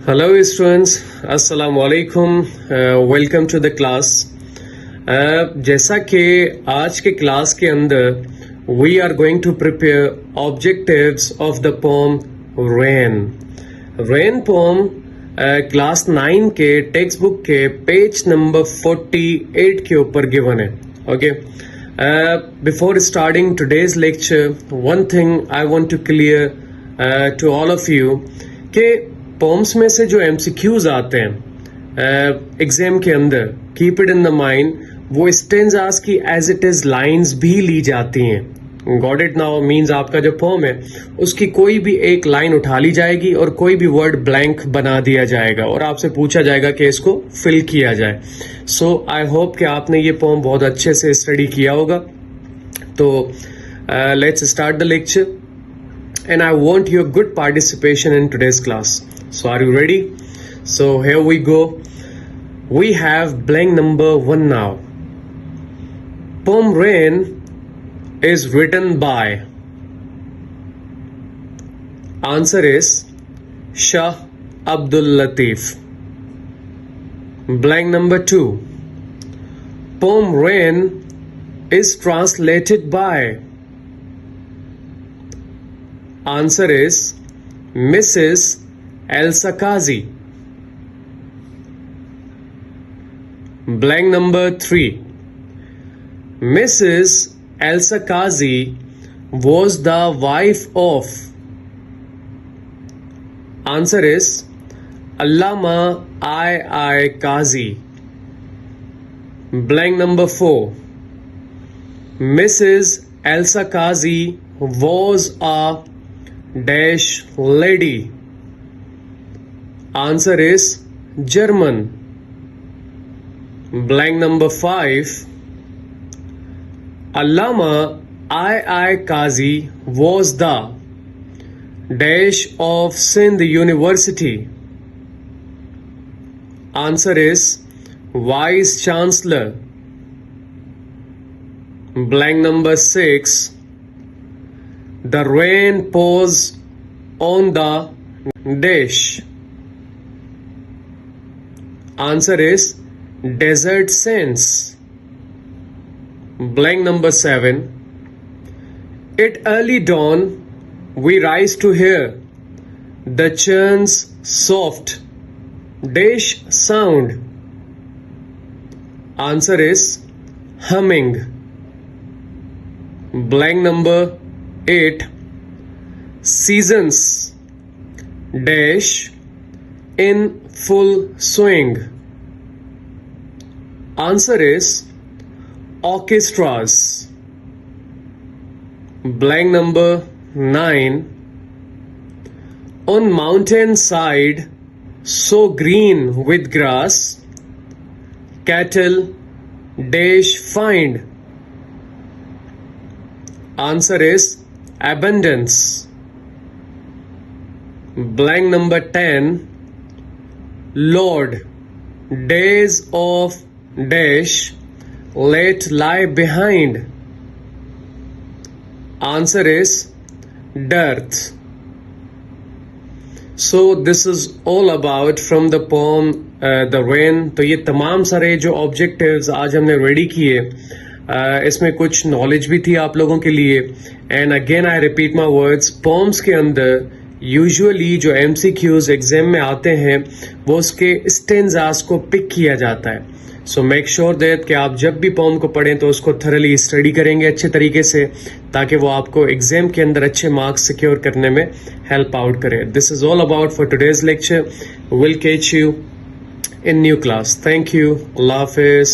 Hello students, Assalamu alaikum, welcome to the class. जैसा कि आज के क्लास के अंदर we are going to prepare objectives of the poem Rain. Rain poem class 9 के text book के पेज नंबर 48 के ऊपर गिवन है. Okay, before starting today's lecture one thing I want to clear to all of you कि poems में से जो MCQs आते हैं एग्जाम के अंदर, keep it in the mind, वो स्टेंजास की एज इट इज लाइंस भी ली जाती हैं. गॉट इट नाउ मीन्स आपका जो पोम है उसकी कोई भी एक लाइन उठा ली जाएगी और कोई भी वर्ड ब्लैंक बना दिया जाएगा और आपसे पूछा जाएगा कि इसको फिल किया जाए. सो आई होप कि आपने ये पोम बहुत अच्छे से स्टडी किया होगा. तो let's start the lecture and I want your good participation in today's class. So are you ready? So here we go. We have blank number 1 now. Poem Rain is written by. Answer is Shah Abdul Latif. Blank number 2. Poem Rain is translated by. Answer is Mrs. Elsa Kazi. Blank number 3. Mrs. Elsa Kazi was the wife of. Answer is Allama I. Kazi. Blank number 4. Mrs. Elsa Kazi was a dash lady. Answer is German. Blank number 5. Allama I. Kazi was the dash of Sindh University. Answer is Vice Chancellor. Blank number 6. The rain pours on the dash. Answer is desert sands. Blank number 7. At early dawn we rise to hear the churn's soft dash sound. Answer is humming. Blank number 8. Seasons dash in full swing. Answer is orchestras. Blank number 9. On mountain side so green with grass, cattle dash find. Answer is abundance. Blank number 10. Lord, days of dash let lie behind. Answer is dearth. So this is all about from the poem The Rain. तो ये तमाम सारे जो objectives आज हमने ready किए, इसमें कुछ नॉलेज भी थी आप लोगों के लिए. And again I repeat my words, poems के अंदर यूजुअली जो एमसीक्यूज एग्जाम में आते हैं वो उसके स्टेंजास को पिक किया जाता है. सो मेक श्योर दैट कि आप जब भी पोम को पढ़ें तो उसको थरली स्टडी करेंगे अच्छे तरीके से, ताकि वो आपको एग्जाम के अंदर अच्छे मार्क्स सिक्योर करने में हेल्प आउट करे. This is all about for today's lecture. Will catch you in new class. Thank you. Allah Hafiz.